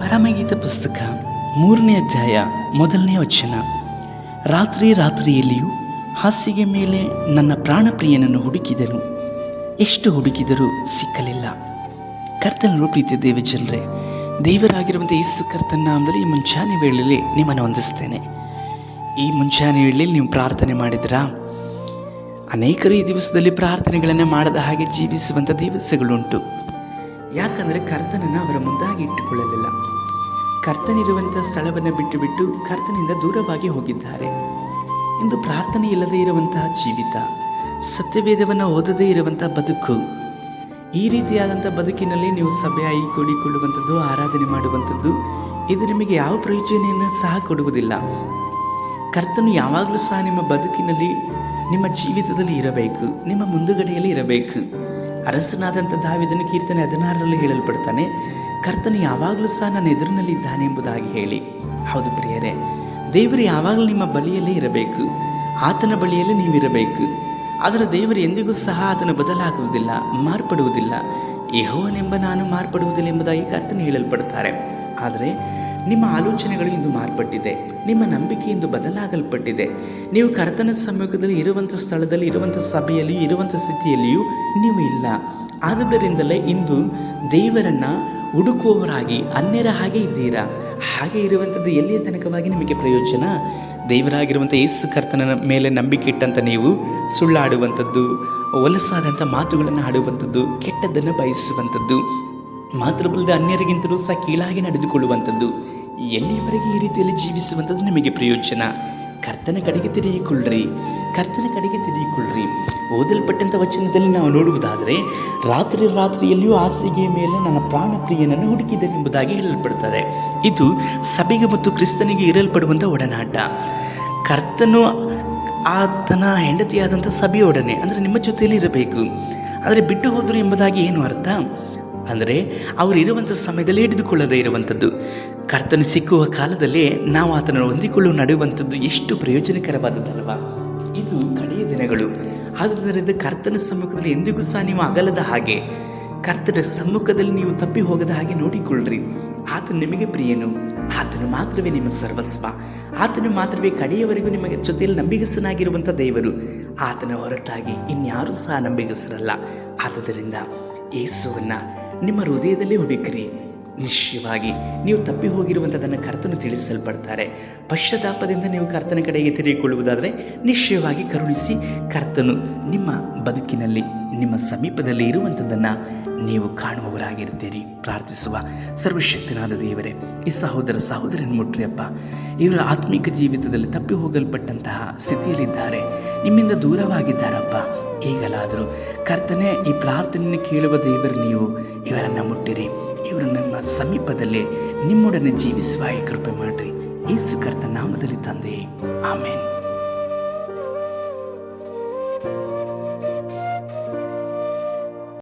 ಪರಮಗೀತ ಪುಸ್ತಕ 3ನೇ ಅಧ್ಯಾಯ 1ನೇ ವಚನ. ರಾತ್ರಿಯಲ್ಲಿಯೂ ಹಾಸಿಗೆ ಮೇಲೆ ನನ್ನ ಪ್ರಾಣಪ್ರಿಯನನ್ನು ಹುಡುಕಿದನು, ಎಷ್ಟು ಹುಡುಕಿದರೂ ಸಿಕ್ಕಲಿಲ್ಲ. ಕರ್ತನ ಪ್ರೀತಿಯ ದೇವಜನರೇ, ದೇವರಾಗಿರುವಂಥ ಯೇಸು ಕರ್ತನ ನಾಮದಲ್ಲಿ ಈ ಮುಂಚಾನೆ ವೇಳೆಯಲ್ಲಿ ನಿಮ್ಮನ್ನು ವಂದಿಸ್ತೇನೆ. ಈ ಮುಂಚಾನೆ ವೇಳೆಯಲ್ಲಿ ನೀವು ಪ್ರಾರ್ಥನೆ ಮಾಡಿದಿರಾ? ಅನೇಕರು ಈ ದಿವಸದಲ್ಲಿ ಪ್ರಾರ್ಥನೆಗಳನ್ನು ಮಾಡದ ಹಾಗೆ ಜೀವಿಸುವಂಥ ದಿವಸಗಳುಂಟು. ಯಾಕಂದರೆ ಕರ್ತನನ್ನು ಅವರ ಮುಂದಾಗಿ ಇಟ್ಟುಕೊಳ್ಳಲಿಲ್ಲ. ಕರ್ತನಿರುವಂಥ ಸ್ಥಳವನ್ನು ಬಿಟ್ಟು ಕರ್ತನಿಂದ ದೂರವಾಗಿ ಹೋಗಿದ್ದಾರೆ. ಇಂದು ಪ್ರಾರ್ಥನೆ ಇಲ್ಲದೇ ಇರುವಂತಹ ಜೀವಿತ, ಸತ್ಯವೇದವನ್ನು ಓದದೇ ಇರುವಂಥ ಬದುಕು, ಈ ರೀತಿಯಾದಂಥ ಬದುಕಿನಲ್ಲಿ ನೀವು ಸಭೆ ಕೂಡಿಕೊಳ್ಳುವಂಥದ್ದು, ಆರಾಧನೆ ಮಾಡುವಂಥದ್ದು, ಇದು ನಿಮಗೆ ಯಾವ ಪ್ರಯೋಜನೆಯನ್ನು ಸಹ ಕೊಡುವುದಿಲ್ಲ. ಕರ್ತನು ಯಾವಾಗಲೂ ಸಹ ನಿಮ್ಮ ಬದುಕಿನಲ್ಲಿ, ನಿಮ್ಮ ಜೀವಿತದಲ್ಲಿ ಇರಬೇಕು, ನಿಮ್ಮ ಮುಂದುಗಡೆಯಲ್ಲಿ ಇರಬೇಕು. ಅರಸನಾದಂಥ ದಾವೀದನು ಕೀರ್ತನೆ 16ರಲ್ಲಿ ಹೇಳಲ್ಪಡ್ತಾನೆ, ಕರ್ತನು ಯಾವಾಗಲೂ ಸಹ ನನ್ನ ಎದುರಿನಲ್ಲಿ ಇದ್ದಾನೆ ಎಂಬುದಾಗಿ ಹೇಳಿ. ಹೌದು ಪ್ರಿಯರೇ, ದೇವರು ಯಾವಾಗಲೂ ನಿಮ್ಮ ಬಳಿಯಲ್ಲೇ ಇರಬೇಕು, ಆತನ ಬಳಿಯಲ್ಲೇ ನೀವಿರಬೇಕು. ಆದರೆ ದೇವರು ಎಂದಿಗೂ ಸಹ ಆತನ ಬದಲಾಗುವುದಿಲ್ಲ, ಮಾರ್ಪಡುವುದಿಲ್ಲ. ಯೆಹೋವನೆಂಬ ನಾನು ಮಾರ್ಪಡುವುದಿಲ್ಲ ಎಂಬುದಾಗಿ ಕರ್ತನು ಹೇಳಲ್ಪಡ್ತಾರೆ. ಆದರೆ ನಿಮ್ಮ ಆಲೋಚನೆಗಳು ಇಂದು ಮಾರ್ಪಟ್ಟಿದೆ, ನಿಮ್ಮ ನಂಬಿಕೆ ಇಂದು ಬದಲಾಗಲ್ಪಟ್ಟಿದೆ. ನೀವು ಕರ್ತನ ಸಮ್ಮುಖದಲ್ಲಿ ಇರುವಂಥ ಸ್ಥಳದಲ್ಲಿ, ಇರುವಂಥ ಸಭೆಯಲ್ಲಿಯೂ, ಇರುವಂಥ ಸ್ಥಿತಿಯಲ್ಲಿಯೂ ನೀವು ಇಲ್ಲ. ಆದುದರಿಂದಲೇ ಇಂದು ದೇವರನ್ನು ಹುಡುಕುವವರಾಗಿ ಅನ್ಯರ ಹಾಗೆ ಇದ್ದೀರಾ. ಹಾಗೆ ಇರುವಂಥದ್ದು ಎಲ್ಲಿಯ ತನಕವಾಗಿ ನಿಮಗೆ ಪ್ರಯೋಜನ? ದೇವರಾಗಿರುವಂಥ ಯೇಸು ಕರ್ತನ ಮೇಲೆ ನಂಬಿಕೆ ಇಟ್ಟಂಥ ನೀವು ಸುಳ್ಳಾಡುವಂಥದ್ದು, ಹೊಲಸಾದಂಥ ಮಾತುಗಳನ್ನು ಆಡುವಂಥದ್ದು, ಕೆಟ್ಟದ್ದನ್ನು ಬಯಸುವಂಥದ್ದು, ಮಾತ್ರವಲ್ಲದೆ ಅನ್ಯರಿಗಿಂತಲೂ ಸಹ ಕೀಳಾಗಿ ನಡೆದುಕೊಳ್ಳುವಂಥದ್ದು, ಎಲ್ಲಿಯವರೆಗೆ ಈ ರೀತಿಯಲ್ಲಿ ಜೀವಿಸುವಂಥದ್ದು ನಿಮಗೆ ಪ್ರಯೋಜನ? ಕರ್ತನ ಕಡೆಗೆ ತಿರುಗಿಕೊಳ್ಳ್ರಿ, ಕರ್ತನ ಕಡೆಗೆ ತಿರುಗಿಕೊಳ್ಳ್ರಿ. ಓದಲ್ಪಟ್ಟಂಥ ವಚನದಲ್ಲಿ ನಾವು ನೋಡುವುದಾದರೆ, ರಾತ್ರಿಯಲ್ಲಿಯೂ ಹಾಸಿಗೆಯ ಮೇಲೆ ನನ್ನ ಪ್ರಾಣಪ್ರಿಯನನ್ನು ಹುಡುಕಿದನೆಂಬುದಾಗಿ ಹೇಳಲ್ಪಡ್ತಾರೆ. ಇದು ಸಭೆಗೆ ಮತ್ತು ಕ್ರಿಸ್ತನಿಗೆ ಇರಲ್ಪಡುವಂಥ ಒಡನಾಟ. ಕರ್ತನು ಆತನ ಹೆಂಡತಿಯಾದಂಥ ಸಭೆಯೊಡನೆ, ಅಂದರೆ ನಿಮ್ಮ ಜೊತೆಯಲ್ಲಿ ಇರಬೇಕು. ಆದರೆ ಬಿಟ್ಟು ಹೋದರು ಎಂಬುದಾಗಿ ಏನು ಅರ್ಥ? ಅಂದರೆ ಅವರು ಇರುವಂಥ ಸಮಯದಲ್ಲಿ ಹಿಡಿದುಕೊಳ್ಳದೇ ಇರುವಂಥದ್ದು. ಕರ್ತನು ಸಿಕ್ಕುವ ಕಾಲದಲ್ಲಿ ನಾವು ಆತನನ್ನು ಹೊಂದಿಕೊಳ್ಳುವ ನಡೆಯುವಂಥದ್ದು ಎಷ್ಟು ಪ್ರಯೋಜನಕರವಾದದ್ದಲ್ವ? ಇದು ಕಡೆಯ ದಿನಗಳು. ಆದ್ದರಿಂದ ಕರ್ತನ ಸಮ್ಮುಖದಲ್ಲಿ ಎಂದಿಗೂ ಸಹ ನೀವು ಅಗಲದ ಹಾಗೆ, ಕರ್ತನ ಸಮ್ಮುಖದಲ್ಲಿ ನೀವು ತಪ್ಪಿ ಹೋಗದ ಹಾಗೆ ನೋಡಿಕೊಳ್ಳ್ರಿ. ಆತನು ನಿಮಗೆ ಪ್ರಿಯನು, ಆತನು ಮಾತ್ರವೇ ನಿಮ್ಮ ಸರ್ವಸ್ವ, ಆತನು ಮಾತ್ರವೇ ಕಡೆಯವರೆಗೂ ನಿಮಗೆ ಜೊತೆಯಲ್ಲಿ ನಂಬಿಗಸ್ತನಾಗಿರುವಂಥ ದೇವರು. ಆತನ ಹೊರತಾಗಿ ಇನ್ಯಾರೂ ಸಹ ನಂಬಿಗಸ್ತರಲ್ಲ. ಆದ್ದರಿಂದ ಯೇಸುವನ್ನು ನಿಮ್ಮ ಹೃದಯದಲ್ಲಿ ಹುಡುಕ್ರಿ. ನಿಶ್ಚಯವಾಗಿ ನೀವು ತಪ್ಪಿ ಹೋಗಿರುವಂಥದ್ದನ್ನು ಕರ್ತನು ತಿಳಿಸಲ್ಪಡ್ತಾರೆ. ಪಶ್ಚಾತ್ತಾಪದಿಂದ ನೀವು ಕರ್ತನ ಕಡೆಗೆ ತಿರುಗಿಕೊಳ್ಳುವುದಾದರೆ ನಿಶ್ಚಯವಾಗಿ ಕರುಣಿಸಿ ಕರ್ತನು ನಿಮ್ಮ ಬದುಕಿನಲ್ಲಿ, ನಿಮ್ಮ ಸಮೀಪದಲ್ಲಿ ಇರುವಂಥದ್ದನ್ನು ನೀವು ಕಾಣುವವರಾಗಿರ್ತೀರಿ. ಪ್ರಾರ್ಥಿಸುವ. ಸರ್ವಶಕ್ತನಾದ ದೇವರೇ, ಈ ಸಹೋದರನ ಮುಟ್ರಿಯಪ್ಪ, ಇವರ ಆತ್ಮಿಕ ಜೀವಿತದಲ್ಲಿ ತಪ್ಪಿ ಹೋಗಲ್ಪಟ್ಟಂತಹ ಸ್ಥಿತಿಯಲ್ಲಿದ್ದಾರೆ, ನಿಮ್ಮಿಂದ ದೂರವಾಗಿದ್ದಾರಪ್ಪ. ಈಗಲಾದರೂ ಕರ್ತನೇ, ಈ ಪ್ರಾರ್ಥನೆಯನ್ನು ಕೇಳುವ ದೇವರು ನೀವು ಇವರನ್ನು ಮುಟ್ಟಿರಿ. ಇವರು ನಮ್ಮ ಸಮೀಪದಲ್ಲೇ ನಿಮ್ಮೊಡನೆ ಜೀವಿಸುವ ಕೃಪೆ ಮಾಡಿರಿ. ಯೇಸು ಕರ್ತನ ನಾಮದಲ್ಲಿ ತಂದೆ, ಆಮೇನ್.